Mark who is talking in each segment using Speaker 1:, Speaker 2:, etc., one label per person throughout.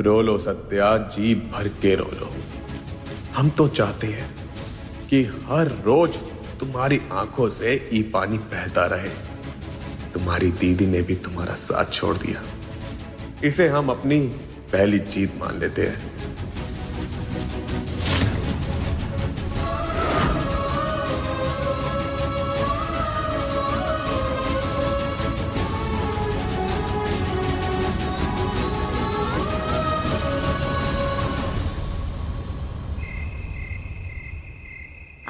Speaker 1: रो लो सत्या, जी भर के रो लो। हम तो चाहते हैं कि हर रोज तुम्हारी आंखों से ई पानी बहता रहे। तुम्हारी दीदी ने भी तुम्हारा साथ छोड़ दिया, इसे हम अपनी पहली जीत मान लेते हैं।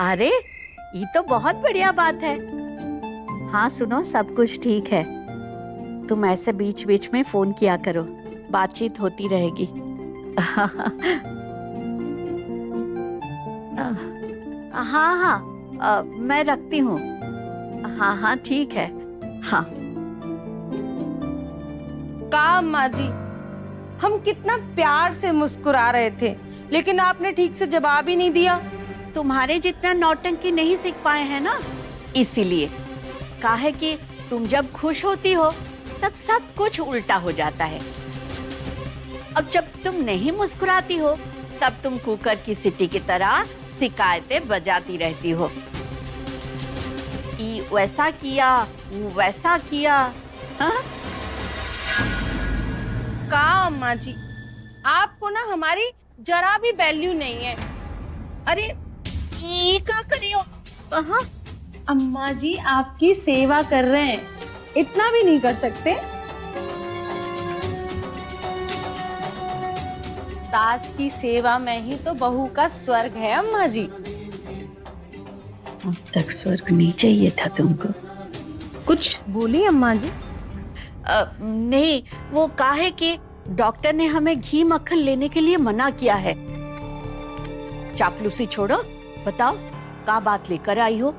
Speaker 2: अरे ये तो बहुत बढ़िया बात है। हाँ सुनो, सब कुछ ठीक है। तुम ऐसे बीच बीच में फोन किया करो, बातचीत होती रहेगी। हाँ हाँ, मैं रखती हूँ। हाँ हाँ ठीक है। हाँ
Speaker 3: का अम्मा जी, हम कितना प्यार से मुस्कुरा रहे थे, लेकिन आपने ठीक से जवाब ही नहीं दिया।
Speaker 2: तुम्हारे जितना नौटंकी नहीं सीख पाए हैं ना, इसीलिए। काहे कि तुम जब खुश होती हो तब सब कुछ उल्टा हो जाता है। अब जब तुम नहीं मुस्कुराती हो तब तुम कुकर की सीटी की तरह शिकायतें बजाती रहती हो। ई वैसा किया, वो वैसा किया। हाँ?
Speaker 3: का अम्मा जी, आपको ना हमारी जरा भी वैल्यू नहीं है।
Speaker 2: अरे ये क्या करियो? हाँ?
Speaker 3: अम्मा जी आपकी सेवा कर रहे हैं, इतना भी नहीं कर सकते? सास की सेवा में ही तो बहू का स्वर्ग है अम्मा जी।
Speaker 2: अब तक स्वर्ग नहीं चाहिए था तुमको।
Speaker 3: कुछ बोली अम्मा जी?
Speaker 2: नहीं, वो काहे कि डॉक्टर ने हमें घी मक्खन लेने के लिए मना किया है। चापलूसी छोड़ो, बताओ क्या बात लेकर आई हो?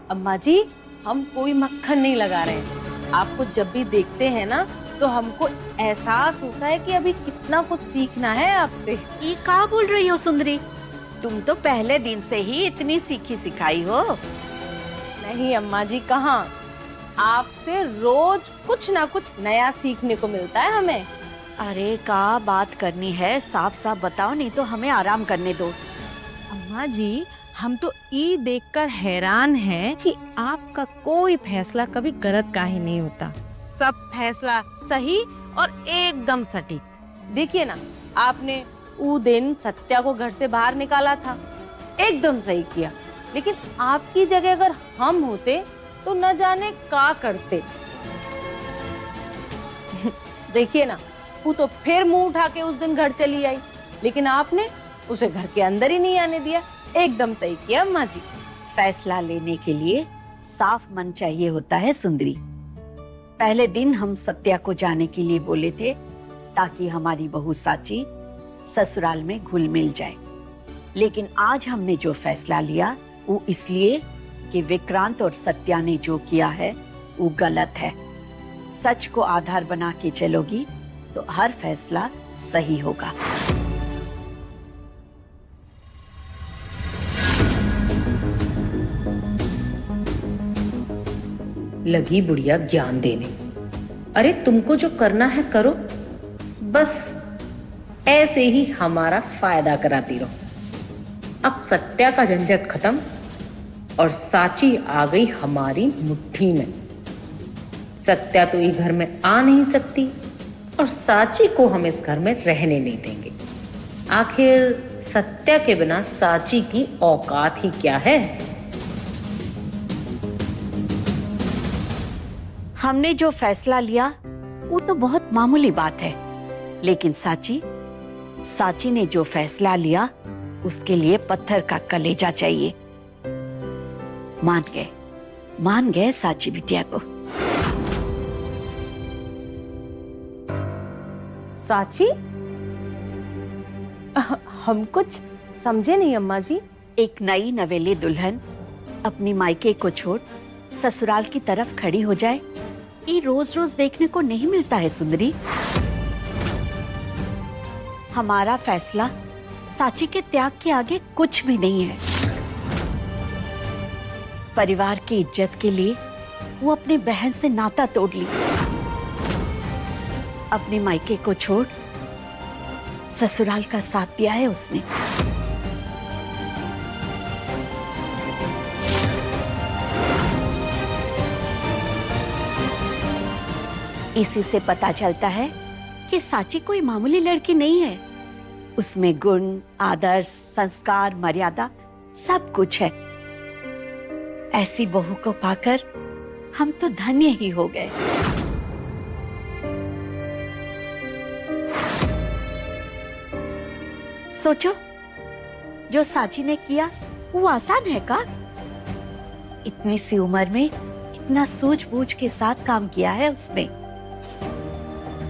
Speaker 3: अम्मा जी हम कोई मक्खन नहीं लगा रहे हैं। आपको जब भी देखते हैं ना तो हमको एहसास होता है कि अभी कितना कुछ सीखना है आपसे।
Speaker 2: ये क्या बोल रही हो सुंदरी? तुम तो पहले दिन से ही इतनी सीखी सिखाई हो।
Speaker 3: नहीं अम्मा जी, कहाँ, आपसे रोज कुछ ना कुछ नया सीखने को मिलता है हमें।
Speaker 2: अरे क्या बात करनी है, साफ साफ बताओ, नहीं तो हमें आराम करने दो।
Speaker 4: अम्मा जी हम तो ये देखकर हैरान हैं कि आपका कोई फैसला कभी गलत का ही नहीं होता। सब फैसला सही और एकदम सटीक।
Speaker 3: देखिए ना, आपने वो दिन सत्या को घर से बाहर निकाला था, एकदम सही किया। लेकिन आपकी जगह अगर हम होते तो न जाने क्या करते। देखिए ना, वो तो फिर मुंह उठा के उस दिन घर चली आई, लेकिन आपने उसे घर के अंदर ही नहीं आने दिया। एकदम सही किया अम्मा जी।
Speaker 2: फैसला लेने के लिए साफ मन चाहिए होता है सुंदरी। पहले दिन हम सत्या को जाने के लिए बोले थे ताकि हमारी बहू साची ससुराल में घुल मिल जाए, लेकिन आज हमने जो फैसला लिया वो इसलिए कि विक्रांत और सत्या ने जो किया है वो गलत है। सच को आधार बना के चलोगी तो हर फैसला सही होगा।
Speaker 5: लगी बुढ़िया ज्ञान देने। अरे तुमको जो करना है करो, बस ऐसे ही हमारा फायदा कराती रहो। अब सत्या का झंझट खत्म और साची आ गई हमारी मुट्ठी में। सत्या तो इस घर में आ नहीं सकती और साची को हम इस घर में रहने नहीं देंगे। आखिर सत्या के बिना साची की औकात ही क्या है।
Speaker 2: हमने जो फैसला लिया वो तो बहुत मामूली बात है, लेकिन साची ने जो फैसला लिया उसके लिए पत्थर का कलेजा चाहिए। मान गए साची बिटिया को।
Speaker 3: साची, हम कुछ समझे नहीं अम्मा जी।
Speaker 2: एक नई नवेली दुल्हन अपनी मायके को छोड़ ससुराल की तरफ खड़ी हो जाए, ये रोज रोज देखने को नहीं मिलता है सुंदरी। हमारा फैसला साची के त्याग के आगे कुछ भी नहीं है। परिवार की इज्जत के लिए वो अपनी बहन से नाता तोड़ ली, अपने मायके को छोड़ ससुराल का साथ दिया है उसने। इसी से पता चलता है कि साची कोई मामूली लड़की नहीं है। उसमें गुण, आदर्श, संस्कार, मर्यादा सब कुछ है। ऐसी बहू को पाकर हम तो धन्य ही हो गए। सोचो, जो साची ने किया वो आसान है का? इतनी सी उम्र में इतना सूझबूझ के साथ काम किया है उसने।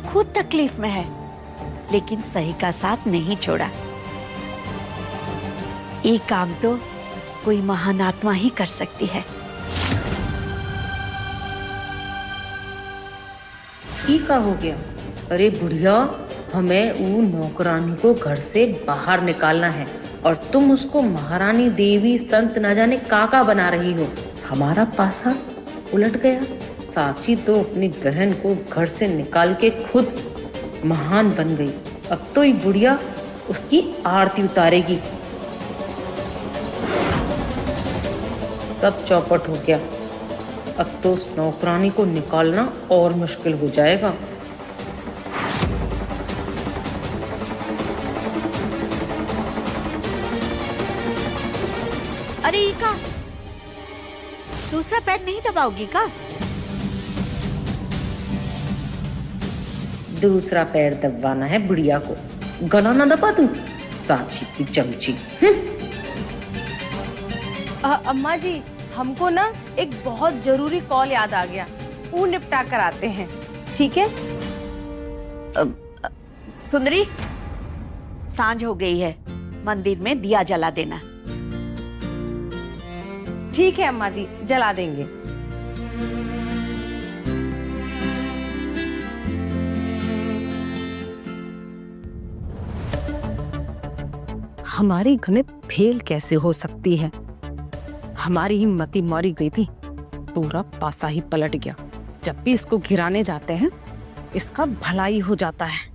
Speaker 2: खुद तकलीफ में है लेकिन सही का साथ नहीं छोड़ा। ये काम तो कोई महान आत्मा ही कर सकती है।
Speaker 5: ई का हो गया? अरे बुढ़िया, हमें वो नौकरानी को घर से बाहर निकालना है और तुम उसको महारानी देवी संत न जाने काका बना रही हो। हमारा पासा उलट गया। साची तो अपनी बहन को घर से निकाल के खुद महान बन गई। अब तो ये बुढ़िया उसकी आरती उतारेगी। सब चौपट हो गया। अब तो उस नौकरानी को निकालना और मुश्किल हो जाएगा।
Speaker 2: अरे ये का दूसरा पैर नहीं दबाओगी का?
Speaker 5: दूसरा पैर दबाना है बुढ़िया को, गला ना दबा दूं? साची की चमची।
Speaker 3: अम्मा जी, हमको ना एक बहुत जरूरी कॉल याद आ गया, वो निपटा कर आते हैं, ठीक है?
Speaker 2: सुंदरी, सांझ हो गई है, मंदिर में दिया जला देना।
Speaker 3: ठीक है अम्मा जी, जला देंगे।
Speaker 4: हमारी गणित फेल कैसे हो सकती है? हमारी ही मति मारी गई थी, पूरा पासा ही पलट गया। जब भी इसको गिराने जाते हैं इसका भलाई हो जाता है।